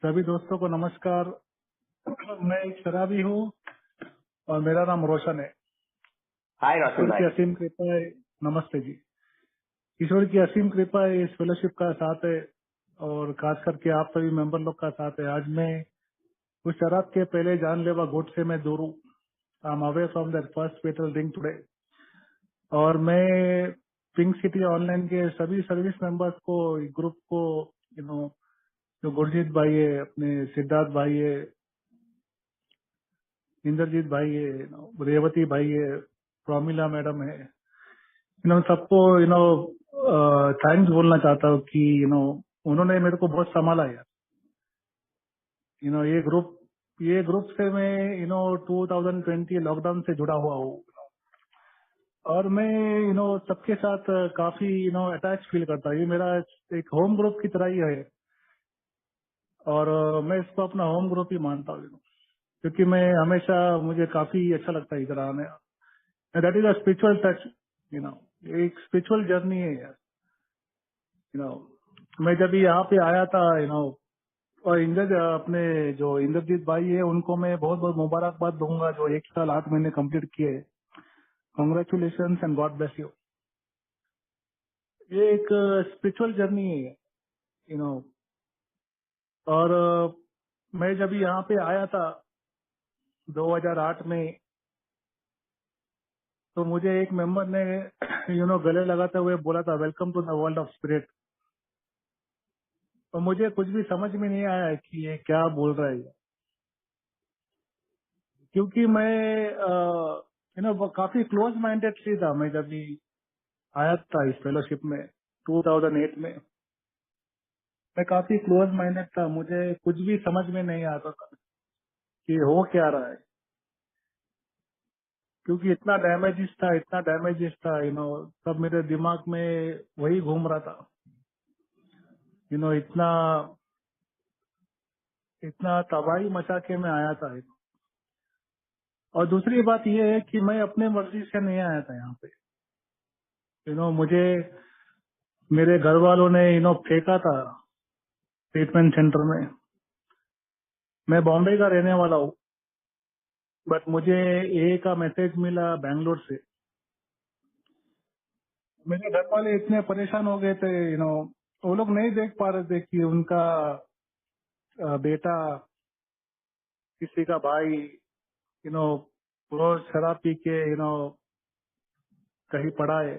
सभी दोस्तों को नमस्कार। मैं एक शराबी हूँ और मेरा नाम रोशन है। हाय रोशन ईश्वर की भाई। असीम कृपा है। नमस्ते जी। ईश्वर की असीम कृपा है, इस फेलोशिप का साथ है और खास करके आप सभी मेंबर लोग का साथ है। आज मैं उस शराब के पहले जानलेवा गुट से मैं दूर हूँ। I am away from that first fatal drink today. और मैं पिंक सिटी ऑनलाइन के सभी सर्विस मेंबर्स को, ग्रुप को, जो गुरजीत भाई है, अपने सिद्धार्थ भाई है, इंद्रजीत भाई है, रेवती भाई है, प्रोमिला मैडम है, सबको थैंक्स बोलना चाहता हूँ कि उन्होंने मेरे को बहुत संभाला यार। ये ग्रुप से मैं 2020 लॉकडाउन से जुड़ा हुआ हूँ। और मैं सबके साथ काफी अटैच फील करता हूँ। ये मेरा एक होम ग्रुप की तरह ही है और मैं इसको अपना होम ग्रुप ही मानता हूँ। क्योंकि मैं हमेशा, मुझे काफी अच्छा लगता है इधर आने। That is a spiritual touch. You know एक स्पिरिचुअल जर्नी है यार। मैं जब यहाँ पे आया था, और अपने जो इंद्रजीत भाई है उनको मैं बहुत बहुत मुबारकबाद दूंगा जो 1 साल 8 महीने कंप्लीट किए। Congratulation and God bless you. ये एक स्पिरिचुअल जर्नी है, यू नो और मैं जब यहाँ पे आया था 2008 में, तो मुझे एक मेंबर ने गले लगाते हुए बोला था, welcome to the world of spirit. तो मुझे कुछ भी समझ में नहीं आया कि ये क्या बोल रहा है। क्योंकि मैं काफी क्लोज माइंडेड था। मैं जब भी आया था इस फेलोशिप में 2008 में, मैं काफी क्लोज माइंडेड था। मुझे कुछ भी समझ में नहीं आता था कि हो क्या रहा है। क्योंकि इतना डैमेजेस था, सब मेरे दिमाग में वही घूम रहा था। इतना इतना तबाही मचा के मैं आया था। और दूसरी बात यह है कि मैं अपने मर्जी से नहीं आया था यहाँ पे। मुझे मेरे घर वालों ने फेंका था ट्रीटमेंट सेंटर में। मैं बॉम्बे का रहने वाला हूँ, बट मुझे ए का मैसेज मिला बैंगलोर से। मेरे घर वाले इतने परेशान हो गए थे। वो लोग नहीं देख पा रहे थे कि उनका बेटा, किसी का भाई, रोज शराब पी के कहीं पड़ा है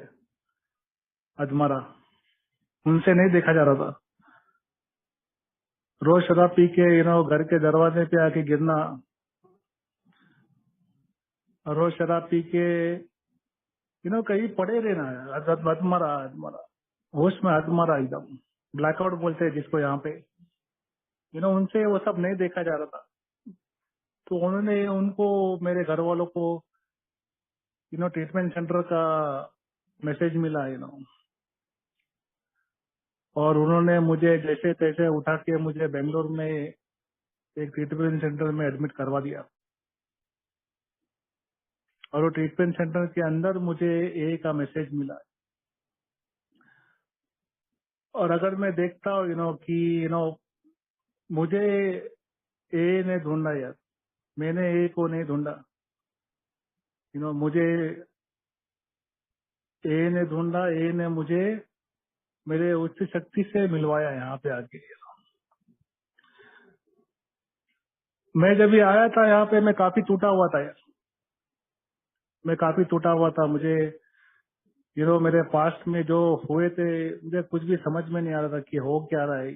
अधमरा। उनसे नहीं देखा जा रहा था। रोज शराब पी के घर के दरवाजे पे आके गिरना, और रोज शराब पी के कहीं पड़े रहना है। अधमरा अधमरा, होश में अधमरा, एकदम ब्लैकआउट बोलते हैं जिसको यहाँ पे। उनसे वो सब नहीं देखा जा रहा था। तो उन्होंने उनको, मेरे घर वालों को ट्रीटमेंट सेंटर का मैसेज मिला। और उन्होंने मुझे जैसे तैसे उठा के मुझे बेंगलोर में एक ट्रीटमेंट सेंटर में एडमिट करवा दिया। और वो ट्रीटमेंट सेंटर के अंदर मुझे ए का मैसेज मिला। और अगर मैं देखता हूँ कि मुझे ए ने ढूंढा यार, मैंने ए को नहीं ढूंढा। मुझे ए ने ढूंढा। ए ने मुझे मेरे उच्च शक्ति से मिलवाया यहाँ पे आके। मैं जब भी आया था यहाँ पे, मैं काफी टूटा हुआ था यार। मैं काफी टूटा हुआ था। मुझे मेरे पास्ट में जो हुए थे, मुझे कुछ भी समझ में नहीं आ रहा था कि हो क्या रहा है।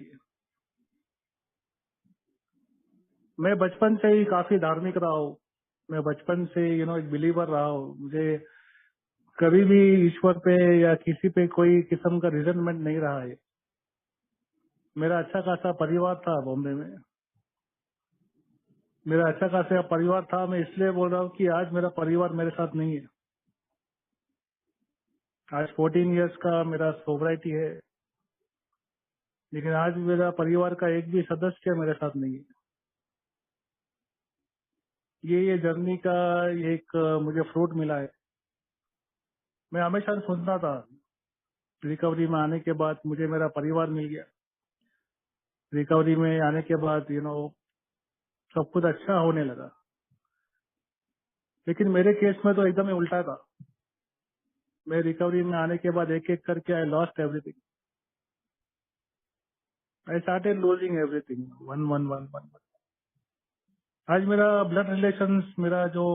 मैं बचपन से ही काफी धार्मिक रहा हूँ। मैं बचपन से एक बिलीवर रहा हूँ। मुझे कभी भी ईश्वर पे या किसी पे कोई किस्म का रिजनमेंट नहीं रहा है। मेरा अच्छा खासा परिवार था बॉम्बे में। मेरा अच्छा खासा परिवार था। मैं इसलिए बोल रहा हूँ कि आज मेरा परिवार मेरे साथ नहीं है। आज 14 इयर्स का मेरा सोबराइटी है, लेकिन आज मेरा परिवार का एक भी सदस्य मेरे साथ नहीं है। ये जर्नी का एक मुझे फ्रूट मिला है। मैं हमेशा सोचता था रिकवरी में आने के बाद मुझे मेरा परिवार मिल गया, रिकवरी में आने के बाद सब कुछ अच्छा होने लगा। लेकिन मेरे केस में तो एकदम ही उल्टा था। मैं रिकवरी में आने के बाद एक एक करके I lost everything. I started losing everything one one one one. आज मेरा ब्लड रिलेशंस मेरा जो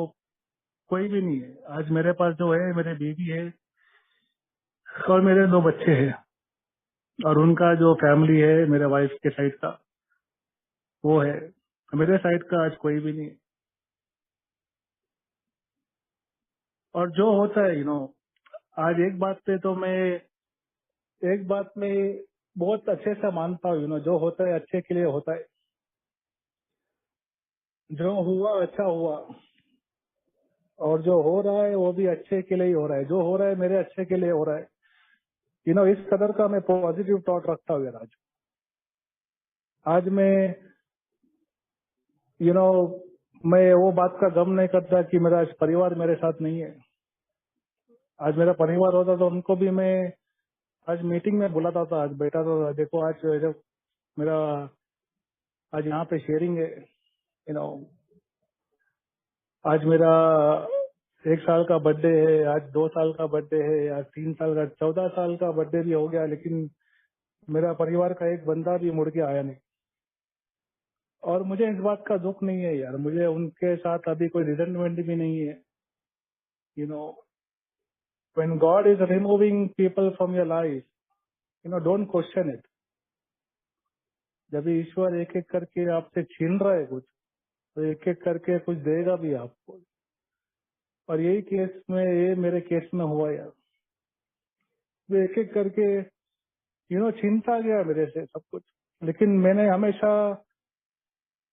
कोई भी नहीं है। आज मेरे पास जो है मेरे बीवी है और मेरे 2 बच्चे हैं, और उनका जो फैमिली है मेरे वाइफ के साइड का वो है। मेरे साइड का आज कोई भी नहीं है। और जो होता है आज एक बात में बहुत अच्छे से मानता हूँ। जो होता है अच्छे के लिए होता है। जो हुआ अच्छा हुआ, और जो हो रहा है वो भी अच्छे के लिए ही हो रहा है। जो हो रहा है मेरे अच्छे के लिए हो रहा है। इस कदर का मैं पॉजिटिव थॉट रखता हूँ यार। आज मैं मैं वो बात का गम नहीं करता कि मेरा आज परिवार मेरे साथ नहीं है। आज मेरा परिवार होता तो उनको भी मैं आज मीटिंग में बुलाता था। आज बैठा था, देखो आज जब मेरा आज यहाँ पे शेयरिंग है। नो आज मेरा 1 साल का बर्थडे है, आज 2 साल का बर्थडे है, आज 3 साल का 14 साल का बर्थडे भी हो गया। लेकिन मेरा परिवार का एक बंदा भी मुड़ के आया नहीं। और मुझे इस बात का दुख नहीं है यार। मुझे उनके साथ अभी कोई रिजेंटमेंट भी नहीं है। You know when God is removing people from your life, don't question it. जब ईश्वर एक एक करके आपसे छीन रहा है कुछ, तो एक एक करके कुछ देगा भी आपको। और यही केस में ये मेरे केस में हुआ यार। वो एक एक करके छीनता गया मेरे से सब कुछ। लेकिन मैंने हमेशा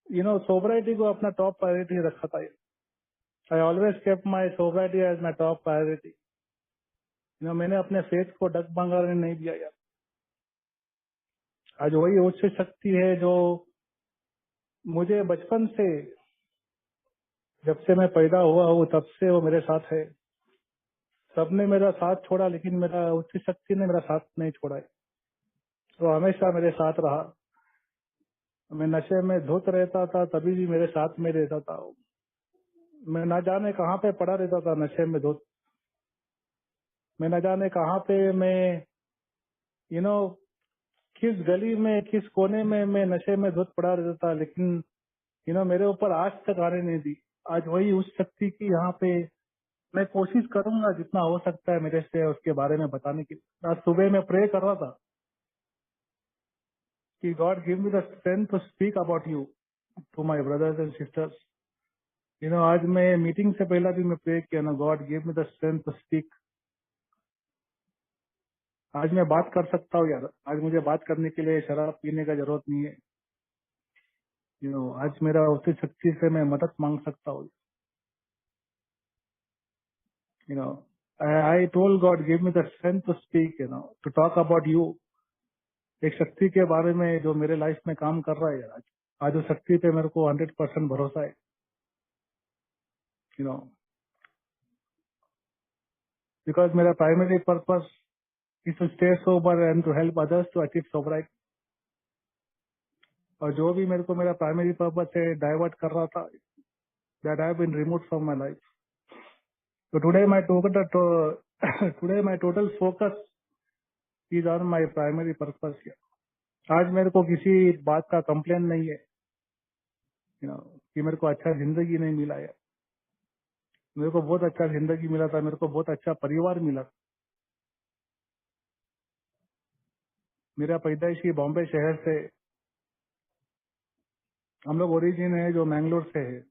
सोबराइटी को अपना टॉप प्रायोरिटी रखा था। I always kept my sobriety as my top priority. मैंने अपने फेथ को डगमगाने नहीं दिया यार। आज वही उच्च शक्ति है जो मुझे बचपन से, जब से मैं पैदा हुआ हूँ तब से वो मेरे साथ है। सबने मेरा साथ छोड़ा, लेकिन मेरा उच्च शक्ति ने मेरा साथ नहीं छोड़ा है। वो हमेशा मेरे साथ रहा। मैं नशे में धुत रहता था तभी भी मेरे साथ में रहता था। मैं न जाने कहाँ पे पड़ा रहता था नशे में धुत। मैं न जाने कहाँ पे मैं किस गली में किस कोने में मैं नशे में धुत पड़ा रहता था। लेकिन मेरे ऊपर आज तक आने नहीं दी। आज वही उस शक्ति की यहाँ पे मैं कोशिश करूंगा जितना हो सकता है मेरे से उसके बारे में बताने की। आज सुबह मैं प्रे कर रहा था कि God give me the strength to speak about you to my brothers and sisters. आज मैं मीटिंग से पहला भी मैं प्रे किया ना, God give me the strength to speak. आज मैं बात कर सकता हूँ यार। आज मुझे बात करने के लिए शराब पीने का जरूरत नहीं है। आज मेरा उसी शक्ति से मैं मदद मांग सकता हूँ। I told God, give me the strength to speak, to talk about you. एक शक्ति के बारे में जो मेरे लाइफ में काम कर रहा है यार। आज उस शक्ति पे मेरे को 100% भरोसा है। बिकॉज मेरा primary purpose is to stay sober and to help others to achieve sobriety. और जो भी मेरे को मेरा प्राइमरी पर्पस से डाइवर्ट कर रहा था, that I have been removed from my life. तो today my total focus is on my primary purpose. आज मेरे को किसी बात का कंप्लेन नहीं है कि मेरे को अच्छा जिंदगी नहीं मिला है। मेरे को बहुत अच्छा जिंदगी मिला था। मेरे को बहुत अच्छा परिवार मिला। मेरा पैदाइशी बॉम्बे शहर से, हम लोग ओरिजिन है जो मैंगलोर से है।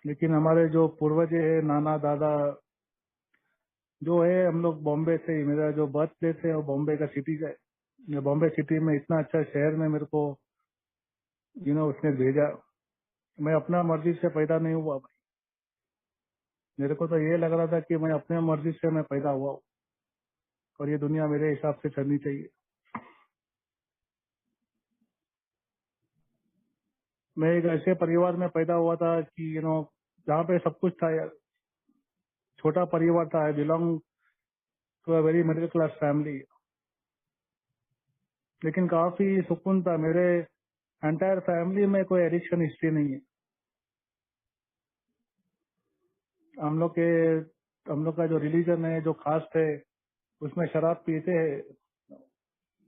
लेकिन हमारे जो पूर्वज है, नाना दादा जो है, हम लोग बॉम्बे से ही। मेरा जो बर्थ प्लेस है वो बॉम्बे का सिटी का है। मैं बॉम्बे सिटी में इतना अच्छा शहर में मेरे को उसने भेजा। मैं अपना मर्जी से पैदा नहीं हुआ भाई। मेरे को तो ये लग रहा था कि मैं अपने मर्जी से मैं पैदा हुआ हूँ और ये दुनिया मेरे हिसाब से चलनी चाहिए। मैं एक ऐसे परिवार में पैदा हुआ था कि जहाँ पे सब कुछ था यार। छोटा परिवार था। I belong to a very middle class family. लेकिन काफी सुकून था। मेरे एंटायर फैमिली में कोई एडिक्शन हिस्ट्री नहीं है। हम लोग के हम लोग का जो रिलीजन है, जो कास्ट है, उसमें शराब पीते हैं।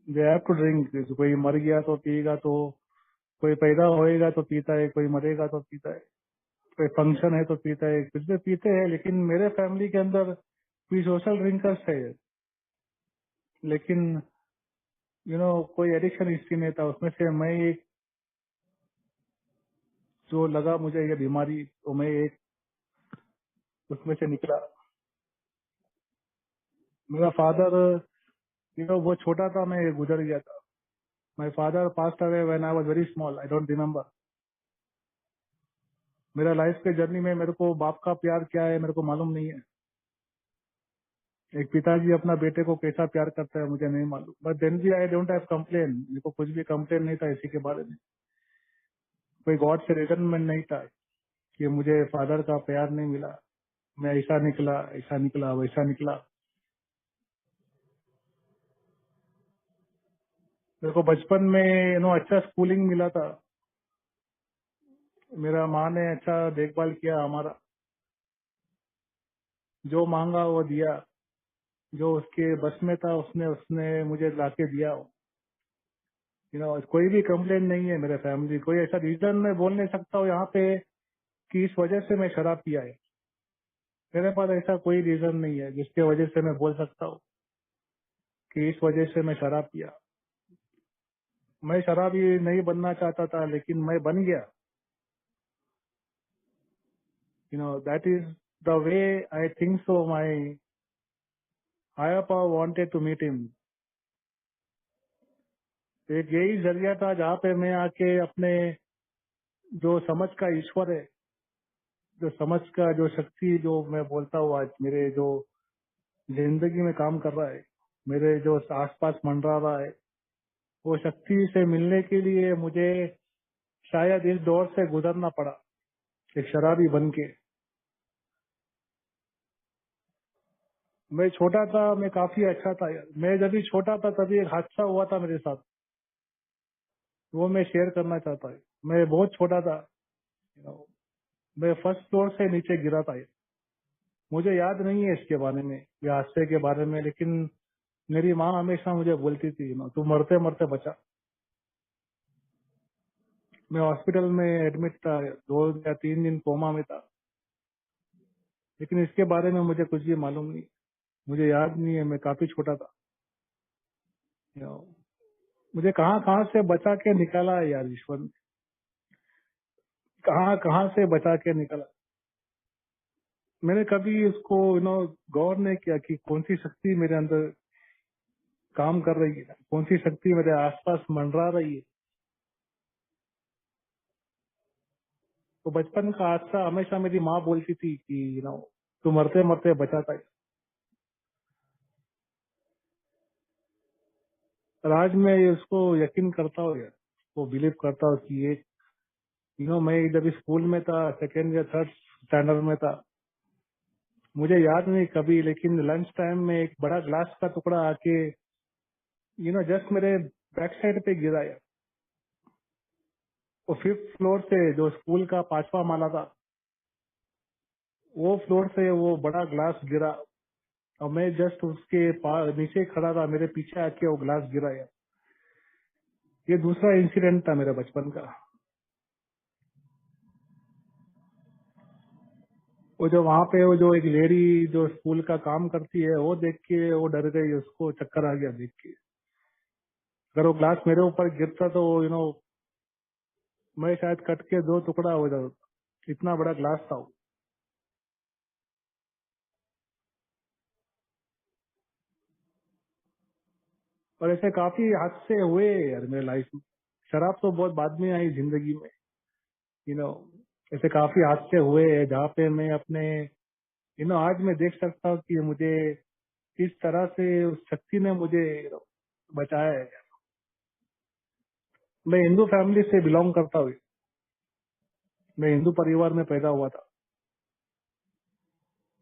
They have to drink. कोई मर गया तो पिएगा, तो कोई पैदा होएगा तो पीता है, कोई मरेगा तो पीता है, कोई फंक्शन है तो पीता है, कुछ भी पीते हैं। लेकिन मेरे फैमिली के अंदर भी सोशल ड्रिंकर्स है, लेकिन कोई एडिक्शन हिस्ट्री नहीं था। उसमें से मैं एक, जो लगा मुझे ये बीमारी, तो मैं एक उसमें से निकला। मेरा फादर, वो छोटा था, मैं गुजर गया था। My father passed away when I was very small, I don't remember. मेरा लाइफ के जर्नी में मेरे को बाप का प्यार क्या है मेरे को मालूम नहीं है। एक पिताजी अपना बेटे को कैसा प्यार करता है मुझे नहीं मालूम। बट देन भी आई डोंट हैव कंप्लेन। मेरे को कुछ भी कंप्लेन नहीं था इसी के बारे में। कोई गॉड से रिजनमेंट नहीं था कि मुझे फादर का प्यार नहीं मिला, मैं ऐसा निकला वैसा निकला। मेरे को बचपन में अच्छा स्कूलिंग मिला था। मेरा माँ ने अच्छा देखभाल किया हमारा। जो मांगा वो दिया, जो उसके बस में था उसने उसने मुझे लाके दिया। कोई भी कंप्लेंट नहीं है मेरे फैमिली। कोई ऐसा रीजन मैं बोल नहीं सकता हूँ यहाँ पे कि इस वजह से मैं शराब पिया है। मेरे पास ऐसा कोई रीजन नहीं है जिसके वजह से मैं बोल सकता हूँ कि इस वजह से मैं शराब पिया। मैं शराबी नहीं बनना चाहता था, लेकिन मैं बन गया। That is the way I think so. My higher power wanted to meet him. एक यही जरिया था जहाँ पे मैं आके अपने जो समझ का ईश्वर है, जो समझ का जो शक्ति, जो मैं बोलता हूँ आज मेरे जो जिंदगी में काम कर रहा है, मेरे जो आसपास मंडरा रहा है, वो शक्ति से मिलने के लिए मुझे शायद इस दौर से गुजरना पड़ा, एक शराबी बन के। मैं छोटा था, मैं काफी अच्छा था यार। मैं जब भी छोटा था तभी एक हादसा हुआ था मेरे साथ, वो मैं शेयर करना चाहता हूँ। मैं बहुत छोटा था, मैं फर्स्ट फ्लोर से नीचे गिरा था। मुझे याद नहीं है इसके बारे में, ये हादसे के बारे में, लेकिन मेरी माँ हमेशा मुझे बोलती थी, तू मरते मरते बचा। मैं हॉस्पिटल में एडमिट था, 2 या 3 दिन कोमा में था। लेकिन इसके बारे में मुझे कुछ भी मालूम नहीं, मुझे याद नहीं है। मैं काफी छोटा था। You know, मुझे कहाँ कहाँ से बचा के निकाला है यार ईश्वर ने। कहाँ कहाँ से बचा के निकाला। मैंने कभी उसको गौर नहीं किया कि कौन सी शक्ति मेरे अंदर काम कर रही है, कौन सी शक्ति मेरे आसपास मंडरा रही है। तो बचपन का हादसा हमेशा मेरी माँ बोलती थी कि तू मरते मरते बचा था। और आज मैं उसको यकीन करता हूँ यार, वो बिलीव करता हूँ कि एक मैं जब स्कूल में था, सेकेंड या थर्ड स्टैंडर्ड में था, मुझे याद नहीं कभी, लेकिन लंच टाइम में एक बड़ा ग्लास का टुकड़ा आके जस्ट मेरे बैक साइड पे गिरा यार। वो 5th फ्लोर से, जो स्कूल का 5वां माला था, वो फ्लोर से वो बड़ा ग्लास गिरा। और मैं जस्ट उसके नीचे खड़ा था, मेरे पीछे आके वो ग्लास गिरा यार। ये दूसरा इंसिडेंट था मेरे बचपन का। वो जो वहाँ पे वो जो एक लेडी जो स्कूल का काम करती है, वो देख के वो डर गई, उसको चक्कर आ गया देख के। अगर वो ग्लास मेरे ऊपर गिरता तो मैं शायद कट के 2 टुकड़ा हो जाता। इतना बड़ा ग्लास था वो। और ऐसे काफी हादसे हुए यार मेरे लाइफ में। शराब तो बहुत बाद में आई जिंदगी में। यू नो ऐसे काफी हादसे हुए हैं जहाँ पे मैं अपने आज मैं देख सकता हूँ कि मुझे किस तरह से उस शक्ति ने मुझे बचाया है। मैं हिंदू फैमिली से बिलोंग करता हूँ। मैं हिंदू परिवार में पैदा हुआ था।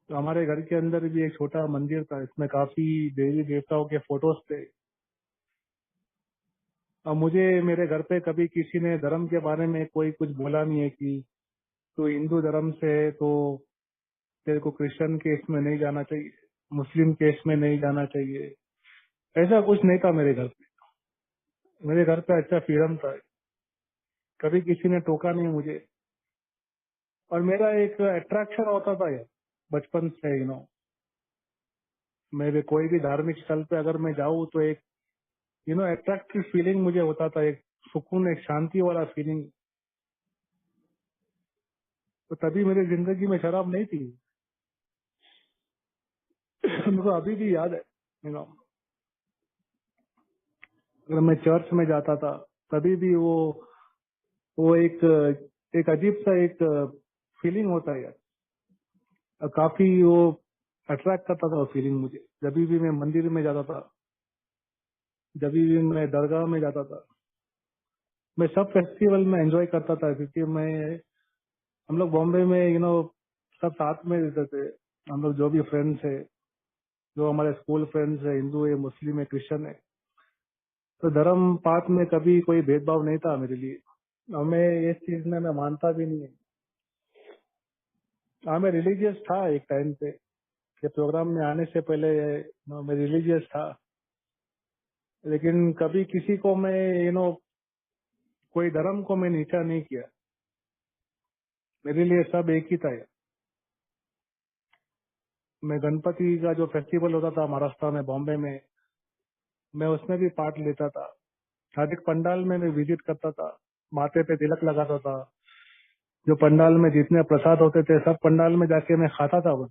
तो हमारे घर के अंदर भी एक छोटा मंदिर था, इसमें काफी देवी देवताओं के फोटोज थे। और मुझे मेरे घर पे कभी किसी ने धर्म के बारे में कोई कुछ बोला नहीं है कि तू हिंदू धर्म से है तो तेरे को क्रिश्चियन केस में नहीं जाना चाहिए, मुस्लिम केस में नहीं जाना चाहिए। ऐसा कुछ नहीं था मेरे घर पे। मेरे घर पे अच्छा फ्रीडम था, कभी किसी ने टोका नहीं मुझे। और मेरा एक अट्रैक्शन होता था यार बचपन से, मेरे कोई भी धार्मिक स्थल पे अगर मैं जाऊँ तो एक अट्रैक्टिव फीलिंग मुझे होता था, एक सुकून, एक शांति वाला फीलिंग। तो तभी मेरी जिंदगी में शराब नहीं थी। मुझे अभी भी याद है, अगर मैं चर्च में जाता था तभी भी वो एक अजीब सा एक फीलिंग होता है यार। और काफी वो अट्रैक्ट करता था वो फीलिंग मुझे। जब भी मैं मंदिर में जाता था, जब भी मैं दरगाह में जाता था, मैं सब फेस्टिवल में एंजॉय करता था, क्योंकि हम लोग बॉम्बे में सब साथ में रहते थे। हम लोग जो भी फ्रेंड्स है, जो हमारे स्कूल फ्रेंड्स है, हिंदू है, मुस्लिम है, क्रिश्चियन है, तो धर्म पात में कभी कोई भेदभाव नहीं था मेरे लिए। और मैं इस चीज में मैं मानता भी नहीं है। हाँ, मैं रिलीजियस था एक टाइम पे, ये प्रोग्राम में आने से पहले मैं रिलीजियस था। लेकिन कभी किसी को मैं कोई धर्म को मैं नीचा नहीं किया। मेरे लिए सब एक ही था यार। मैं गणपति का जो फेस्टिवल होता था महाराष्ट्र में, बॉम्बे में, मैं उसमें भी पार्ट लेता था। हर एक पंडाल में मैं विजिट करता था, माथे पे तिलक लगाता था। जो पंडाल में जितने प्रसाद होते थे सब पंडाल में जाके मैं खाता था वो।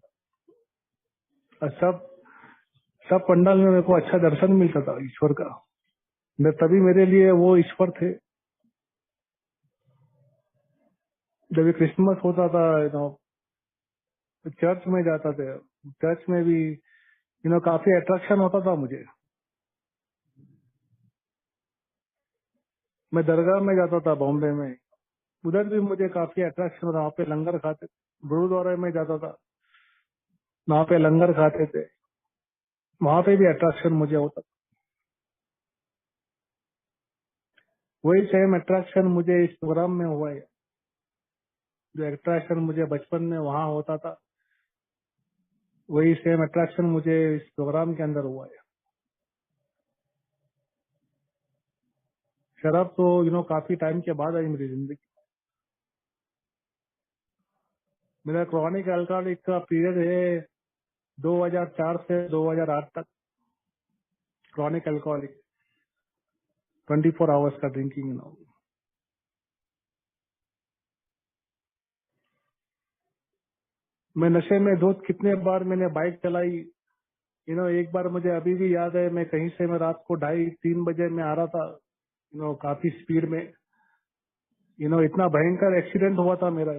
और सब सब पंडाल में मेरे को अच्छा दर्शन मिलता था ईश्वर का। मैं तभी मेरे लिए वो ईश्वर थे। जब भी क्रिसमस होता था, चर्च में जाता थे। चर्च में भी काफी अट्रैक्शन होता था मुझे। मैं दरगाह में जाता था बॉम्बे में, उधर भी मुझे काफी अट्रैक्शन होता। वहाँ पे लंगर खाते, गुरुद्वारे में जाता था, वहाँ पे लंगर खाते थे, वहाँ पे भी अट्रैक्शन मुझे होता था। वही सेम अट्रैक्शन मुझे इस प्रोग्राम में हुआ है। जो अट्रैक्शन मुझे बचपन में वहाँ होता था, वही सेम अट्रैक्शन मुझे इस प्रोग्राम के अंदर हुआ है। शराब तो काफी टाइम के बाद आई मेरी जिंदगी। मेरा क्रॉनिक अल्कोहलिक का पीरियड है 2004 से 2008 तक। क्रॉनिक अल्कोहलिक, 24 आवर्स का ड्रिंकिंग। मैं नशे में दोस्त कितने बार मैंने बाइक चलाई। एक बार मुझे अभी भी याद है, मैं कहीं से मैं रात को 2:30-3 बजे में आ रहा था, काफी स्पीड में। इतना भयंकर एक्सीडेंट हुआ था मेरा।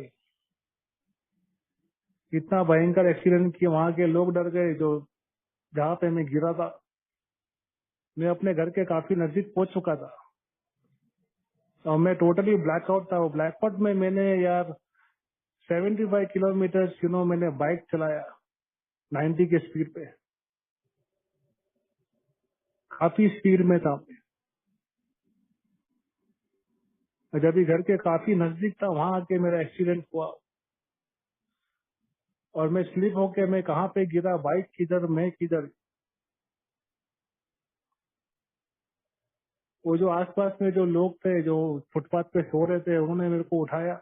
इतना भयंकर एक्सीडेंट कि वहां के लोग डर गए, जो जहाँ पे मैं गिरा था। मैं अपने घर के काफी नजदीक पहुंच चुका था और मैं टोटली ब्लैकआउट था। वो ब्लैकआउट में मैंने यार 75 किलोमीटर मैंने बाइक चलाया 90 के स्पीड पे। काफी स्पीड में था मैं। और जब भी घर के काफी नजदीक था, वहां आके मेरा एक्सीडेंट हुआ। और मैं स्लिप होके मैं कहाँ पे गिरा, बाइक किधर, मैं किधर। वो जो आसपास में जो लोग थे, जो फुटपाथ पे सो रहे थे, उन्होंने मेरे को उठाया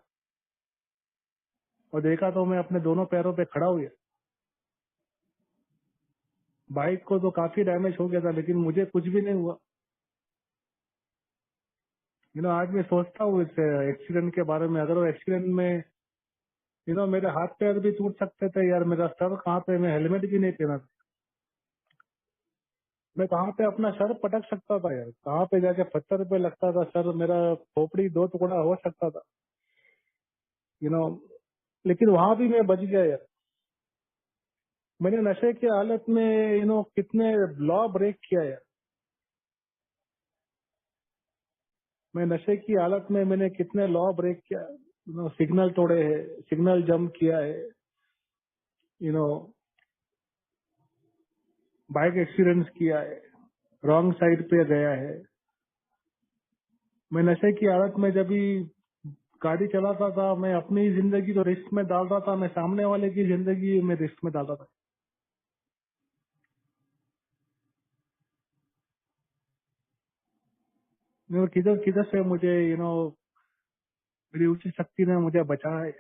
और देखा तो मैं अपने दोनों पैरों पे खड़ा हुआ। बाइक को तो काफी डैमेज हो गया था, लेकिन मुझे कुछ भी नहीं हुआ। आज मैं सोचता हूँ इस एक्सीडेंट के बारे में। अगर वो एक्सीडेंट में मेरे हाथ पैर भी टूट सकते थे यार। मेरा सर कहाँ पे, मैं हेलमेट भी नहीं पहना था। मैं कहाँ पे अपना सर पटक सकता था यार, कहाँ पे जाके पत्थर पे लगता था सर, मेरा खोपड़ी 2 टुकड़ा हो सकता था। यू नो लेकिन वहां भी मैं बच गया यार। मैंने नशे की हालत में कितने लॉ ब्रेक किया यार। मैं नशे की हालत में मैंने कितने लॉ ब्रेक किया। सिग्नल तोड़े हैं, सिग्नल जंप किया है, यू नो बाइक एक्सीडेंट्स किया है, रॉन्ग साइड पे गया है। मैं नशे की हालत में जब भी गाड़ी चलाता था, मैं अपनी जिंदगी तो रिस्क में डाल रहा था, मैं सामने वाले की जिंदगी में रिस्क में डाल रहा था। किधर किधर से मुझे मेरी उच्च शक्ति ने मुझे बचाया है।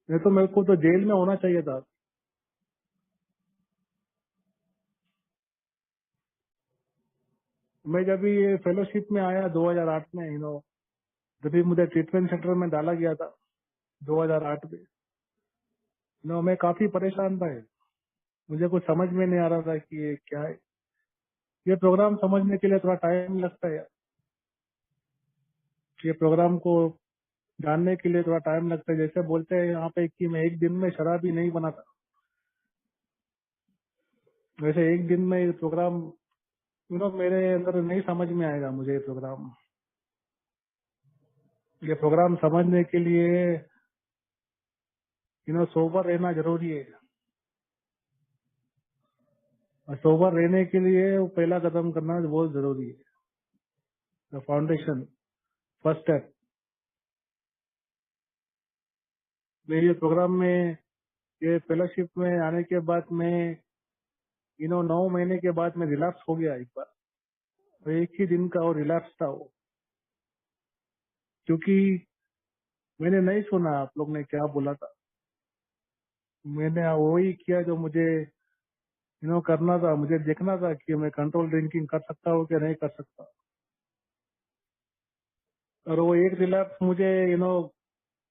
नहीं तो मेरे को तो जेल में होना चाहिए था। मैं जब भी फेलोशिप में आया 2008 में, जब भी मुझे ट्रीटमेंट सेंटर में डाला गया था 2008 में, मैं काफी परेशान था। मुझे कुछ समझ में नहीं आ रहा था कि ये क्या है। ये प्रोग्राम समझने के लिए थोड़ा टाइम लगता है। ये प्रोग्राम को जानने के लिए थोड़ा टाइम लगता है। जैसे बोलते हैं यहाँ पे कि मैं एक दिन में शराबी नहीं बना था, वैसे एक दिन में ये प्रोग्राम मेरे अंदर नहीं समझ में आएगा। मुझे ये प्रोग्राम समझने के लिए सोबर रहना जरूरी है। और सोबर रहने के लिए वो पहला कदम करना बहुत जरूरी है। The foundation, first step. मेरे ये प्रोग्राम में, ये फेलोशिप में आने के बाद मैं 9 महीने के बाद मैं रिलैप्स हो गया एक बार। और एक ही दिन का वो रिलैप्स था वो, क्योंकि मैंने नहीं सुना आप लोग ने क्या बोला था। मैंने वही किया जो मुझे करना था। मुझे देखना था कि मैं कंट्रोल ड्रिंकिंग कर सकता हूँ कि नहीं कर सकता। और वो एक रिलैप्स मुझे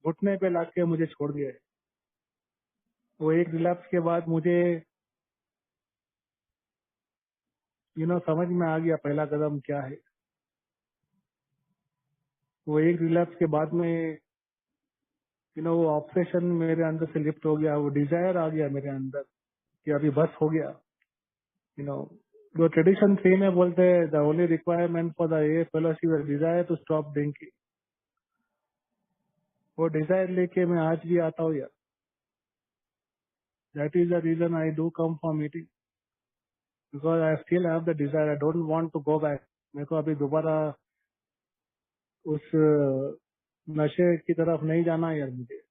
घुटने पे लाके मुझे छोड़ दिया। वो एक रिलैप्स के बाद मुझे समझ में आ गया पहला कदम क्या है। वो एक रिलैप्स के बाद में वो ऑब्सेशन मेरे अंदर से लिफ्ट हो गया। वो डिजायर आ गया मेरे अंदर कि अभी बस हो गया। जो ट्रेडिशन थी में बोलते हैं the only requirement for the a fellowship desire to stop drinking. वो डिजायर लेके मैं आज भी आता हूँ यार। That is the reason I do come for meeting, because I still have the desire. I don't want to go back. मेरे को अभी दोबारा उस नशे की तरफ नहीं जाना है यार मुझे।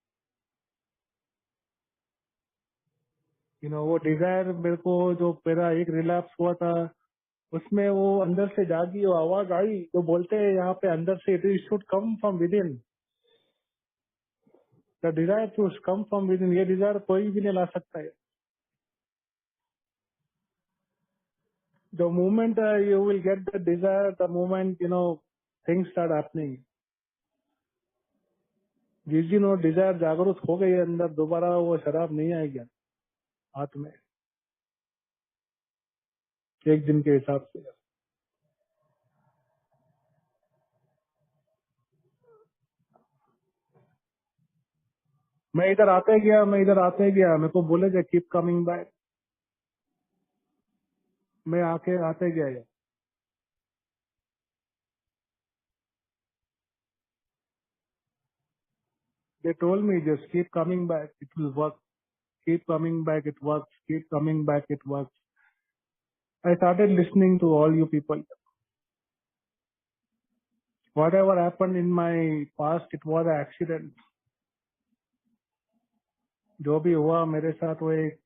वो डिजायर मेरे को, जो मेरा एक रिलैप्स हुआ था उसमें, वो अंदर से जागी, वो आवाज आई तो बोलते हैं यहाँ पे अंदर से it should come from within. The desire to come from within. ये डिजायर कोई भी नहीं ला सकता है। The moment you will get the desire, the moment things start happening. जिस दिन वो डिजायर जागरूक हो गई है अंदर, दोबारा वो शराब नहीं आएगी हाथ में एक दिन के हिसाब से। मैं इधर आते गया, मेरे को बोले थे कीप कमिंग बैक। मैं आके आते गया यार। They told me just keep coming back, it will work. Keep coming back, it works. Keep coming back, it works. I started listening to all you people. Whatever happened in my past, it was an accident. जो भी हुआ मेरे साथ वो एक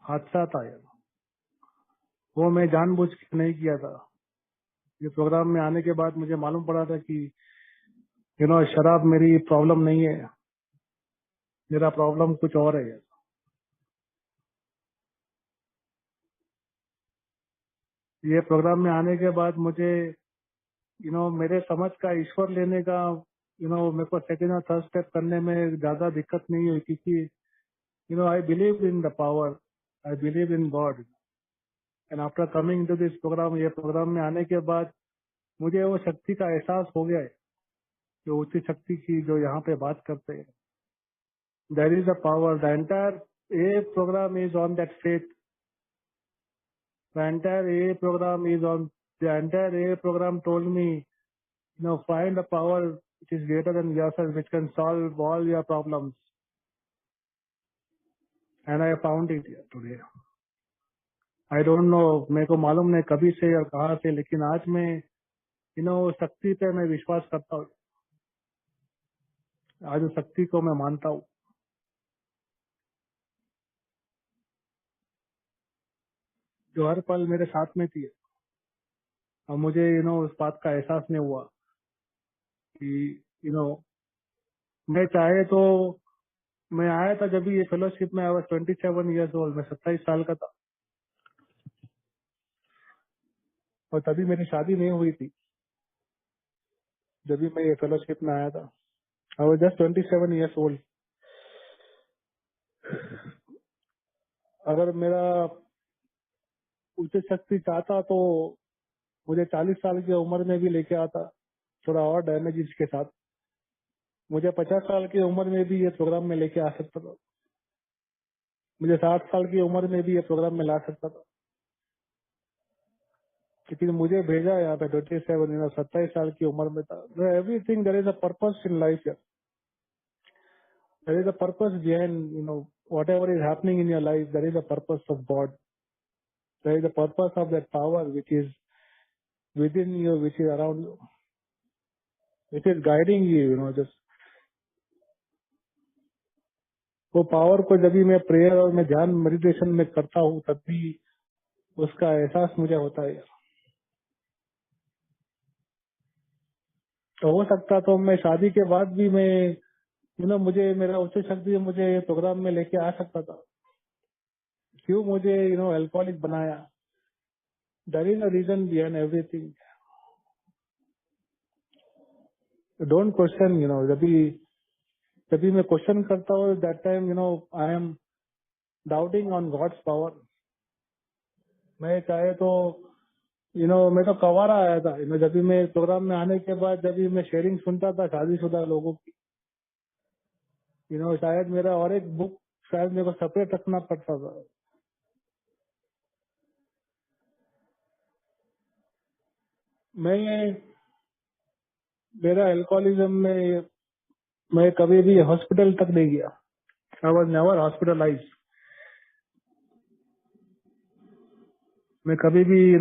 हादसा था यार। वो मैं जानबूझ के नहीं किया था। ये प्रोग्राम में आने के बाद मुझे मालूम पड़ा था कि शराब मेरी प्रॉब्लम नहीं है। मेरा प्रॉब्लम कुछ और है यार। ये प्रोग्राम में आने के बाद मुझे मेरे समझ का ईश्वर लेने का मेरे को सेकेंड और थर्ड स्टेप करने में ज्यादा दिक्कत नहीं हुई, क्योंकि I believe in the power, I believe in God. And after coming to this program, ये प्रोग्राम में आने के बाद मुझे वो शक्ति का एहसास हो गया है, जो उच्च शक्ति की जो यहाँ पे बात करते हैं। There is a power. The entire a program is on that faith. The entire a program is on, the entire a program told me find a power which is greater than yourself, which can solve all your problems. And I found it here today. I don't know, मेरे को मालूम नहीं कभी से और कहाँ से, लेकिन आज मैं शक्ति पे मैं विश्वास करता हूँ। आज उस शक्ति को मैं मानता हूँ जो हर पल मेरे साथ में थी। और मुझे उस बात का एहसास नहीं हुआ कि मैं चाहे तो मैं आया था जब ये फेलोशिप में। आई वाज 27 ईयर्स ओल्ड, मैं 27 साल का था और तभी मेरी शादी नहीं हुई थी जब भी मैं ये फेलोशिप में आया था। I was just 27 years old. अगर मेरा उच्च शक्ति चाहता तो मुझे 40 साल की उम्र में भी लेके आता, थोड़ा और डैमेजेस के साथ। मुझे 50 साल की उम्र में भी ये प्रोग्राम में लेके आ सकता था। मुझे 60 साल की उम्र में भी ये प्रोग्राम में ला सकता था, लेकिन मुझे भेजा यहाँ पे 27 साल की उम्र में था। Everything, there is a purpose in life. There is a purpose behind whatever is happening in your life. There is a purpose of God. There is a purpose of that power which is within you, which is around you, which is guiding you. Just वो power को जब भी मैं prayer और मैं ध्यान meditation में करता हूँ तब भी उसका एहसास मुझे होता है। तो हो सकता तो मैं शादी के बाद भी मैं मुझे मेरा उच्च शक्ति मुझे ये प्रोग्राम में लेके आ सकता था। क्यों मुझे अल्कोहलिक बनाया? There is a reason behind everything. Don't question. जब भी मैं क्वेश्चन करता हूँ that time I am doubting on God's power. मैं चाहे तो मैं तो कवारा आया था। जब भी मैं प्रोग्राम में आने के बाद जब भी मैं शेयरिंग सुनता था शादीशुदा लोगों की, शायद मेरा और एक बुक शायद मेरे को सेपरेट रखना पड़ता था। मैं मेरा अल्कोहलिज्म में मैं कभी भी हॉस्पिटल तक नहीं गया। I was never hospitalize. मैं कभी भी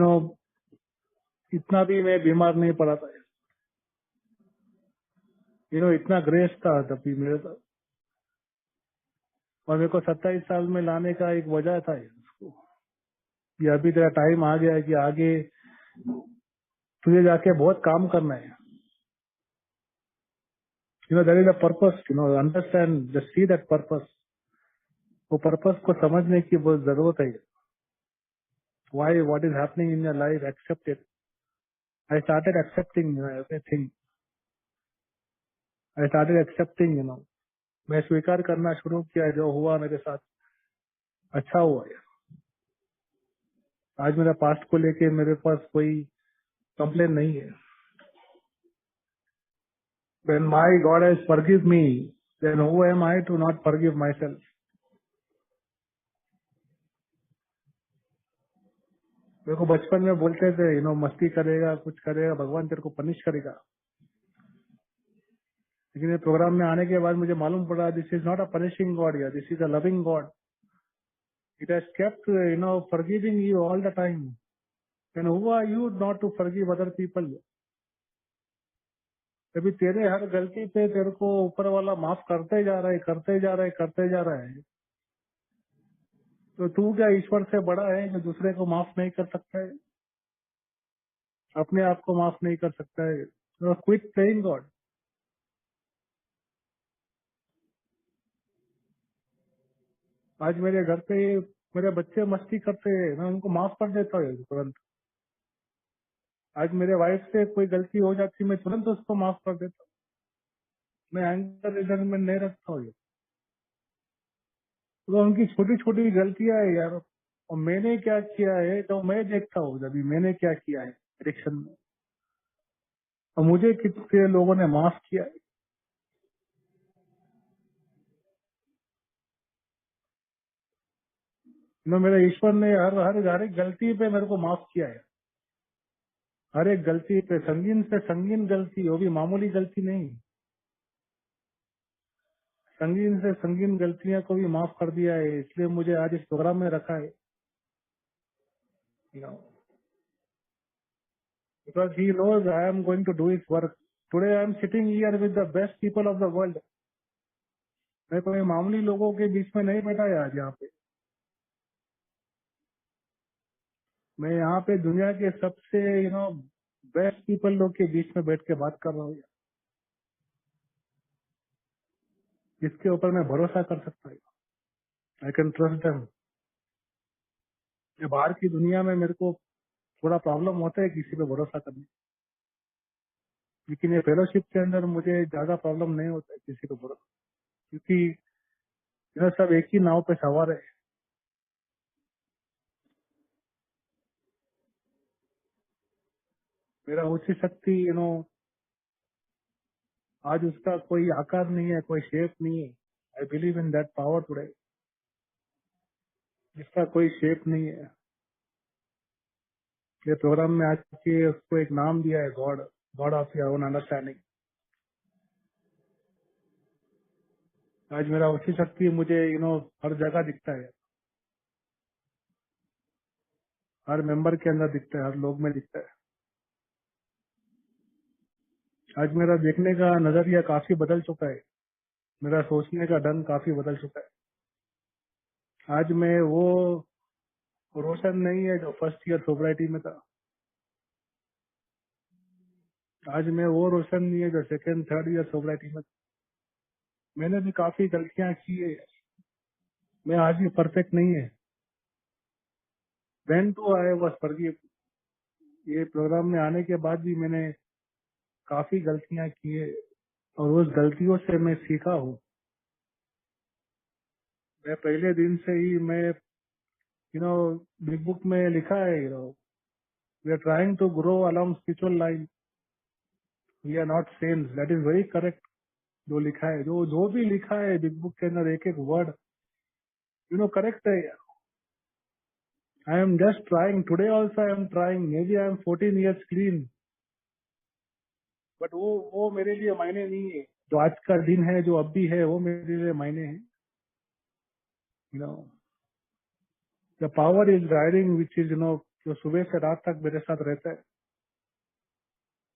इतना भी मैं बीमार नहीं पड़ा था। इतना ग्रेस था तब भी मेरे पास। और मेरे को 27 साल में लाने का एक वजह था इसको, कि अभी तेरा टाइम आ गया है कि आगे तुझे जाके बहुत काम करना है। There is a purpose. Understand, just see that purpose. वो पर्पस को समझने की बहुत जरूरत है। Why, what is happening in your life, accept it. I started accepting everything. I started accepting. मैं स्वीकार करना शुरू किया जो हुआ मेरे साथ। अच्छा हुआ है। आज मेरा पास्ट को लेके मेरे पास कोई कंप्लेन नहीं है। When my God has forgive me, then who am I to not forgive myself? मेरे को बचपन में बोलते थे मस्ती करेगा, कुछ करेगा, भगवान तेरे को पनिश करेगा। लेकिन ये प्रोग्राम में आने के बाद मुझे मालूम पड़ा this is not a punishing God या this is a loving God. It has kept forgiving you all the time. And who are you not to forgive other people? कभी तेरे हर गलती पे तेरे को ऊपर वाला माफ करते जा रहा है, करते जा रहा है, करते जा रहा है। तो तू क्या ईश्वर से बड़ा है जो दूसरे को माफ नहीं कर सकता है, अपने आप को माफ नहीं कर सकता है? Quit playing God. आज मेरे घर पे मेरे बच्चे मस्ती करते हैं, मैं उनको माफ कर देता हूँ तुरंत। आज मेरे वाइफ से कोई गलती हो जाती मैं तुरंत उसको माफ कर देता हूँ। मैं एंगर रिजर्वमेंट नहीं रखता हूँ। तो उनकी छोटी छोटी गलतियां है यार। और मैंने क्या किया है तो मैं देखता हूँ जब मैंने क्या किया है एडिक्शन में, और मुझे कितने लोगों ने माफ किया है। मेरे ईश्वर ने हर एक गलती पे मेरे को माफ किया है। हर एक गलती पे, संगीन से संगीन गलती, वो भी मामूली गलती नहीं, संगीन से संगीन गलतियां को भी माफ कर दिया है। इसलिए मुझे आज इस प्रोग्राम में रखा है। because he knows I am going to do his work. Today I am sitting here with the best people of the world. मैं कोई मामूली लोगों के बीच में नहीं बैठा है आज यहाँ पे। मैं यहाँ पे दुनिया के सबसे बेस्ट पीपल लोग के बीच में बैठ के बात कर रहा हूँ, जिसके ऊपर मैं भरोसा कर सकता हूँ। I can trust them. बाहर की दुनिया में मेरे को थोड़ा प्रॉब्लम होता है किसी पे भरोसा करने, लेकिन ये फेलोशिप के अंदर मुझे ज्यादा प्रॉब्लम नहीं होता है किसी पे भरोसा, क्योंकि सब एक ही नाव पे सवार है। मेरा उच्च शक्ति आज उसका कोई आकार नहीं है, कोई शेप नहीं है। आई believe in that power today, जिसका कोई शेप नहीं है। ये प्रोग्राम में आज के उसको एक नाम दिया है, God, God of your own understanding. आज मेरा उच्च शक्ति मुझे हर जगह दिखता है, हर मेंबर के अंदर दिखता है, हर लोग में दिखता है। आज मेरा देखने का नजरिया काफी बदल चुका है, मेरा सोचने का ढंग काफी बदल चुका है। आज मैं वो रोशन नहीं है जो फर्स्ट ईयर सोब्राइटी में था। आज मैं वो रोशन नहीं है जो सेकेंड थर्ड ईयर सोब्राइटी में था। मैंने भी काफी गलतियां की है, मैं आज भी परफेक्ट नहीं है। Then too I was forgive. ये प्रोग्राम में आने के बाद भी मैंने काफी गलतियां की है, और उस गलतियों से मैं सीखा हूँ। मैं पहले दिन से ही मैं बिग बुक में लिखा है, we are trying to grow along spiritual line, we are not saints. That is very correct. जो लिखा है, जो भी लिखा है बिग बुक के अंदर, एक एक वर्ड करेक्ट है। I am just trying, today also I am trying, maybe I am 14 years clean, but वो मेरे लिए मायने नहीं है। जो आज का दिन है, जो अब भी है, वो मेरे लिए मायने है। The power is guiding which is जो सुबह से रात तक मेरे साथ रहता है।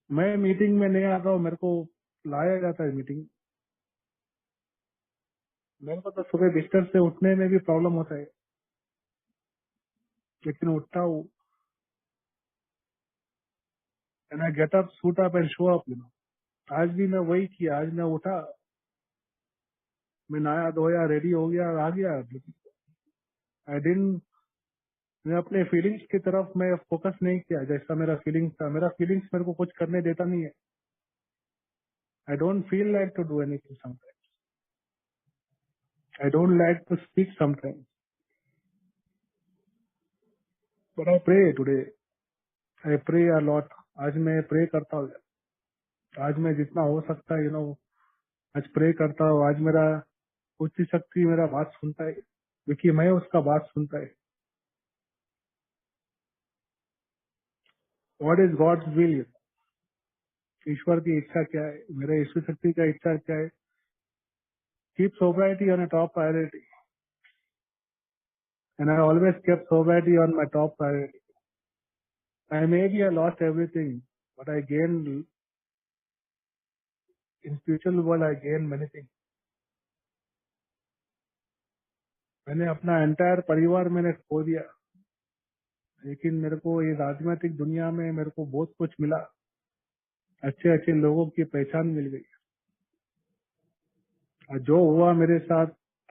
मैं मीटिंग में नहीं आता हूँ, मेरे को लाया जाता है मीटिंग। मेरे को तो सुबह बिस्तर से उठने में भी प्रॉब्लम होता है, लेकिन उठता हूँ। And I get up, suit up and show up. आज भी मैं वही किया। आज मैं उठा, मैं नहाया धोया, रेडी हो गया, आ गया। आई डिडंट, मैं अपने फीलिंग्स की तरफ मैं फोकस नहीं किया जैसा मेरा फीलिंग्स था। मेरा फीलिंग्स मेरे को कुछ करने देता नहीं है। I don't feel like to do anything sometimes, I don't like to speak sometimes, but I pray today, I pray a lot. आज मैं प्रे करता हूँ। आज मैं जितना हो सकता है आज प्रे करता हूँ। आज मेरा उच्च शक्ति मेरा बात सुनता है, क्योंकि मैं उसका बात सुनता है। व्हाट इज गॉड्स विल, ईश्वर की इच्छा क्या है, मेरे ईश्वर शक्ति का इच्छा क्या है। Keep sobriety on a top priority, and I always kept sobriety on my top priority. Maybe I lost everything, but I gained in spiritual world. I gained many things. मैंने अपना एंटायर परिवार मैंने खो दिया, लेकिन मेरे को ये राजनीतिक दुनिया में मेरे को बहुत कुछ मिला। अच्छे अच्छे लोगों की पहचान मिल गई, और जो हुआ मेरे साथ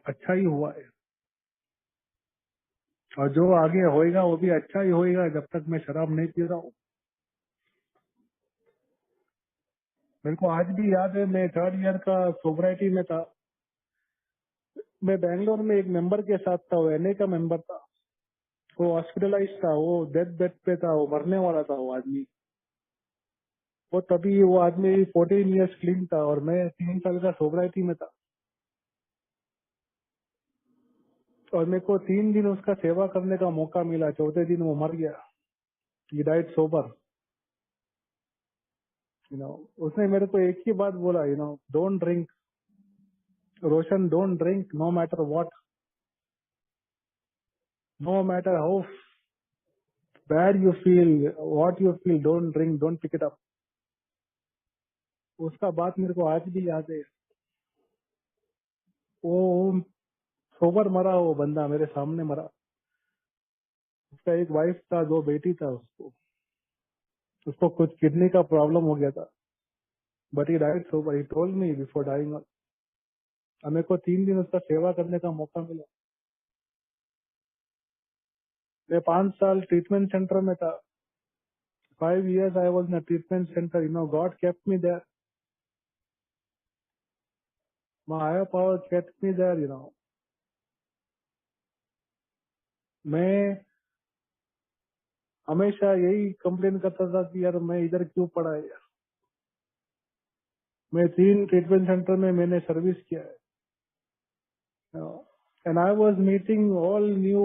अच्छा ही हुआ है, और जो आगे होएगा वो भी अच्छा ही होएगा, जब तक मैं शराब नहीं पी रहा हूँ। मेरे को आज भी याद है, मैं थर्ड ईयर का सोब्राइटी में था। मैं बैंगलोर में एक मेंबर के साथ था, वो एनए का मेंबर था। वो हॉस्पिटलाइज था, वो डेथ बेड पे था, वो मरने वाला था वो आदमी। वो तभी वो आदमी 14 ईयर्स क्लीन था, और मैं 3 साल का सोब्राइटी में था। और मेरे को 3 दिन उसका सेवा करने का मौका मिला। चौथे दिन वो मर गया। He died sober. उसने मेरे को एक ही बात बोला, don't drink Roshan, don't drink, no matter what, no matter how bad you feel, what you feel, don't drink, don't pick it up. उसका बात मेरे को आज भी याद है। वो सोबर मरा, वो बंदा मेरे सामने मरा। उसका एक वाइफ था, 2 बेटी था उसको। उसको कुछ किडनी का प्रॉब्लम हो गया था, but he died sober. He told me before dying. मेरे को 3 दिन उसका सेवा करने का मौका मिला। मैं 5 साल ट्रीटमेंट सेंटर में था। 5 years I was in a treatment center. God kept me there. My higher power kept me there. मैं हमेशा यही कंप्लेन करता था कि यार मैं इधर क्यों पड़ा है यार। मैं 3 ट्रीटमेंट सेंटर में मैंने सर्विस किया है। And I was meeting all new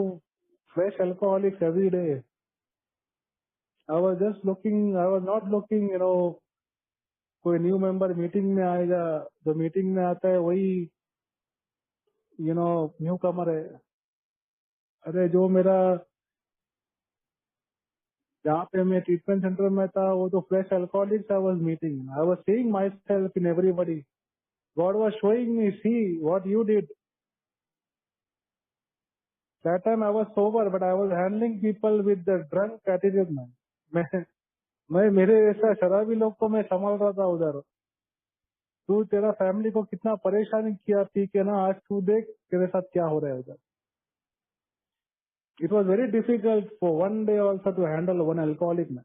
fresh alcoholics every day. I was just looking, I was not looking कोई न्यू मेंबर मीटिंग में आएगा। जो मीटिंग में आता है वही न्यू कमर है। अरे जो मेरा, जहाँ पे मैं ट्रीटमेंट सेंटर में था, वो तो fresh alcoholics I was meeting. I was seeing myself in everybody. God was showing me, see what you did. That time I was sober, but I was handling people with the drunk attitude man. मैं मेरे ऐसा शराबी लोग को मैं संभाल रहा था उधर। तू तेरा फैमिली को कितना परेशान किया पी के ना, आज तू देख तेरे साथ क्या हो रहा है उधर। It was very difficult for one day also to handle one alcoholic man.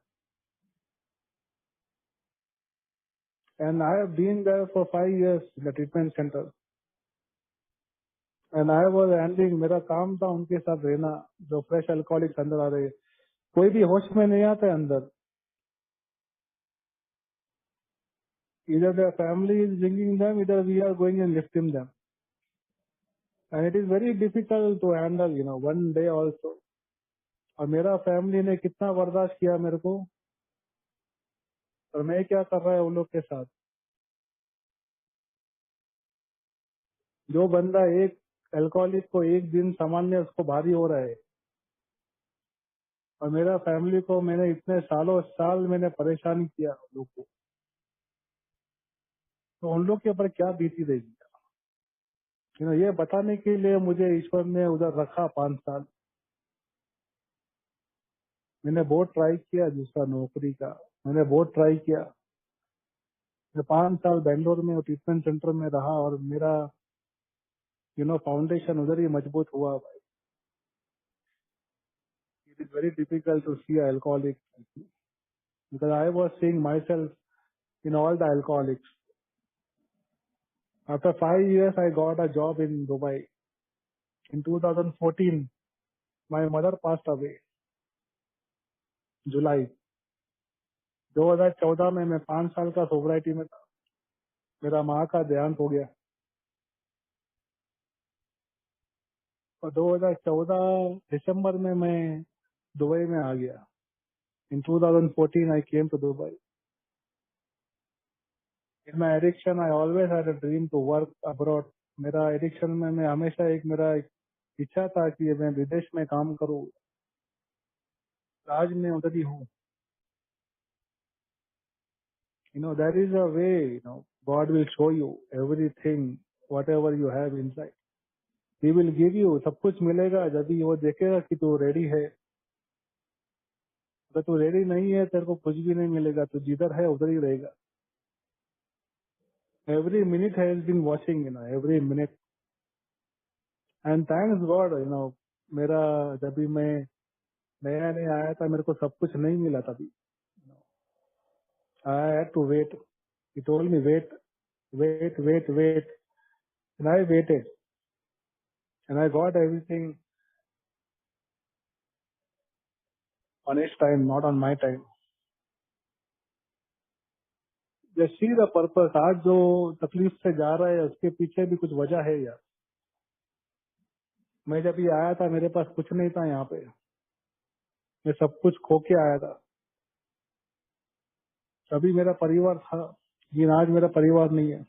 And I have been there for 5 years in the treatment centre. And I was handling, मेरा काम था उनके साथ रहना, जो फ्रेश अल्कोहलिक्स अंदर आ रहे हैं। कोई भी होश में नहीं आता है अंदर। इधर the family is bringing them, इधर we are going and lifting them. And it is very difficult to handle one day also. और मेरा फैमिली ने कितना बर्दाश्त किया मेरे को, और मैं क्या कर रहा है उन लोग के साथ। जो बंदा एक अल्कोहलिक को एक दिन सामान्य उसको भारी हो रहा है, और मेरा फैमिली को मैंने इतने सालों साल मैंने परेशान किया उन लोग को, तो उन लोग के ऊपर क्या बीती रहेगी। ये बताने के लिए मुझे ईश्वर ने उधर रखा 5 साल। मैंने बहुत ट्राई किया दूसरा नौकरी का, मैंने बहुत ट्राई किया। मैं 5 साल बेंगलोर में ट्रीटमेंट सेंटर में रहा, और मेरा फाउंडेशन उधर ही मजबूत हुआ। It is very difficult to see alcoholic, because I was seeing myself in all the alcoholics. After 5 years I got a job in Dubai. In 2014 my mother passed away. जुलाई 2014 में मैं 5 साल का sobriety में था, मेरा माँ का देहांत हो गया। और 2014 दिसंबर में मैं दुबई में आ गया। इन 2014 I came to Dubai. In my addiction I always had a dream to work abroad. मेरा एडिक्शन में मैं हमेशा मेरा इच्छा था कि मैं विदेश में काम करूँ। आज मैं उधर ही हूँ। There is a way, God will show you everything, whatever you have inside. He will give you, सब कुछ मिलेगा जब भी वो देखेगा कि तू रेडी है। अगर तू रेडी नहीं है, तेरे को कुछ भी नहीं मिलेगा। तू जिधर है उधर ही रहेगा। Every minute has been watching, every minute. And thanks God, मेरा जब भी मैं नया नया आया था, मेरे को सब कुछ नहीं मिला तभी। I had to wait. He told me wait, wait, wait, wait. And I waited. And I got everything on his time, not on my time. Just see the purpose. आज जो तकलीफ से जा रहा है उसके पीछे भी कुछ वजह है यार। मैं जब ये आया था मेरे पास कुछ नहीं था यहाँ पे, मैं सब कुछ खो के आया था। तभी मेरा परिवार था, लेकिन आज मेरा परिवार नहीं है।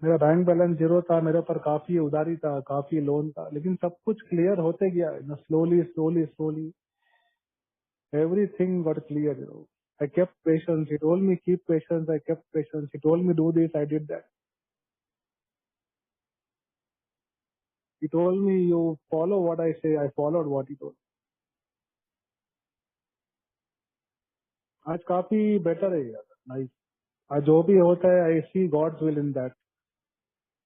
मेरा बैंक बैलेंस जीरो था, मेरे ऊपर काफी उधारी था, काफी लोन था, लेकिन सब कुछ क्लियर होते गया। Slowly slowly slowly everything got clear. I kept patience. He told me keep patience. I kept patience. He told me do this. I did that. He told me you follow what I say. I followed what he told. आज काफी better है यार। Nice. आज जो भी होता है आई सी God's will in that.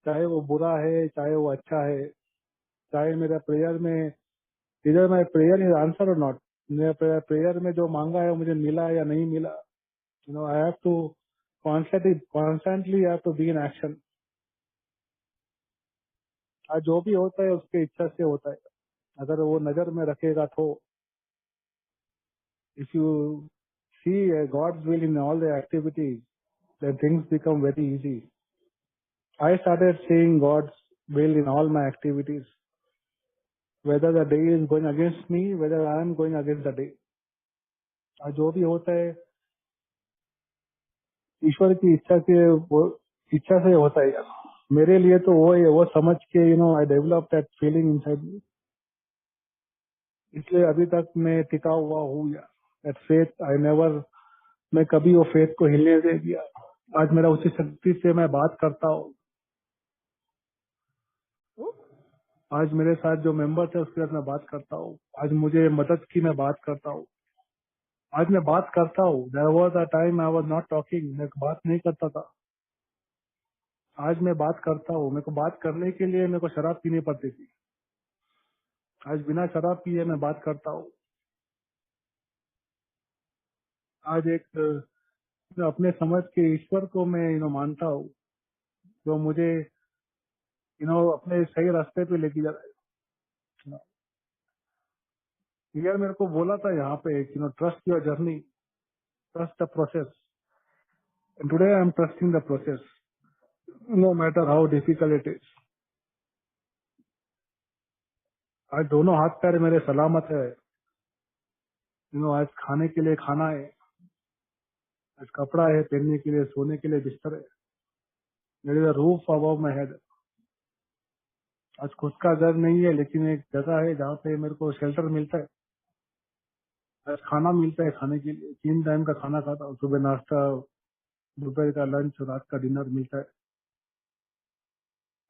चाहे वो बुरा है, चाहे वो अच्छा है, चाहे मेरा प्रेयर में इधर माई प्रेयर इज आंसर और नॉट, मेरा प्रेयर में जो मांगा है मुझे मिला या नहीं मिला, I have to constantly have to be in action. आज जो भी होता है उसके इच्छा से होता है। अगर वो नजर में रखेगा तो if you see God's will in all the activities then things become very easy. I started seeing God's will in all my activities, whether the day is going against me, whether I am going against the day. आज जो भी होता है ईश्वर की इच्छा से, वो इच्छा से होता है यार। मेरे लिए तो वो है, वो समझ के I develop that feeling inside me. इसलिए अभी तक मैं टिका हुआ हूँ यार। दैट फेथ आई नेवर, मैं कभी वो फेथ को हिलने दे दिया। आज मेरा उसी शक्ति से मैं बात करता हूँ। आज मेरे साथ जो मेंबर थे उसके साथ मैं बात करता हूँ। आज मुझे मदद की मैं बात करता हूँ। आज मैं बात करता हूँ। There was a time I was not talking, मैं बात नहीं करता था। आज मैं बात करता हूँ। मेरे को बात करने के लिए मेरे को शराब पीनी पड़ती थी। आज बिना शराब पिए मैं बात करता हूँ। आज एक अपने समझ के ईश्वर को मैं मानता हूँ, जो मुझे अपने सही रास्ते पे लेके जा रहा है। यार मेरे को बोला था यहाँ पे trust your journey, trust the process, and today I am trusting the process, no matter how difficult it is. आज दोनों हाथ पैर मेरे सलामत है। आज खाने के लिए खाना है, आज कपड़ा है पहनने के लिए, सोने के लिए बिस्तर है, मेरे रूफ अबव माय हेड। आज खुद का घर नहीं है, लेकिन एक जगह है जहाँ पे मेरे को शेल्टर मिलता है। आज खाना मिलता है खाने के लिए, 3 टाइम का खाना खाता हूँ। सुबह नाश्ता, दोपहर का लंच, रात का डिनर मिलता है।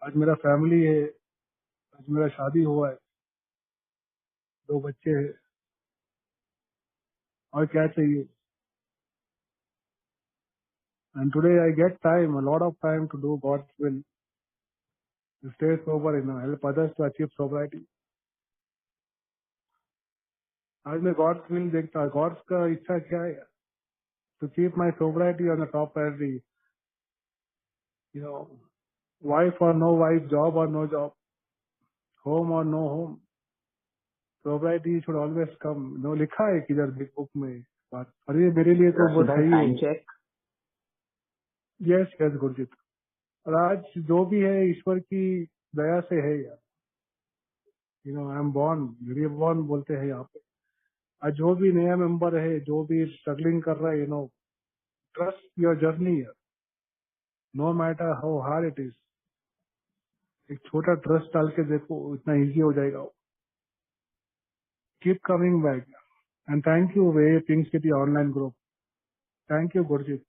आज मेरा फैमिली है, आज मेरा शादी हुआ है, 2 बच्चे हैं, और क्या चाहिए। And today I get time, a lot of time to do God's will, to stay sober, help others to achieve sobriety. आज मैं गॉड्स विल देखता हूँ। गॉड्स का इच्छा क्या है? To keep my sobriety on the top priority. Wife और no wife, job और नो जॉब, होम और no home, sobriety should always come. लिखा है किधर बिग बुक में बात, और ये मेरे लिए तो बहुत सही टाइम है। चेक। Yes yes Gurjeet. और आज जो भी है ईश्वर की दया से है यार। आई एम बॉर्न, रीबॉर्न बोलते हैं यहाँ पे। आज जो भी नया मेंबर है, जो भी स्ट्रगलिंग कर रहा है, ट्रस्ट योर जर्नी यार, no matter how hard it is. एक छोटा ट्रस्ट डाल के देखो, इतना इजी हो जाएगा। Keep coming back, and thank you way pink city online group. Thank you Gurjeet.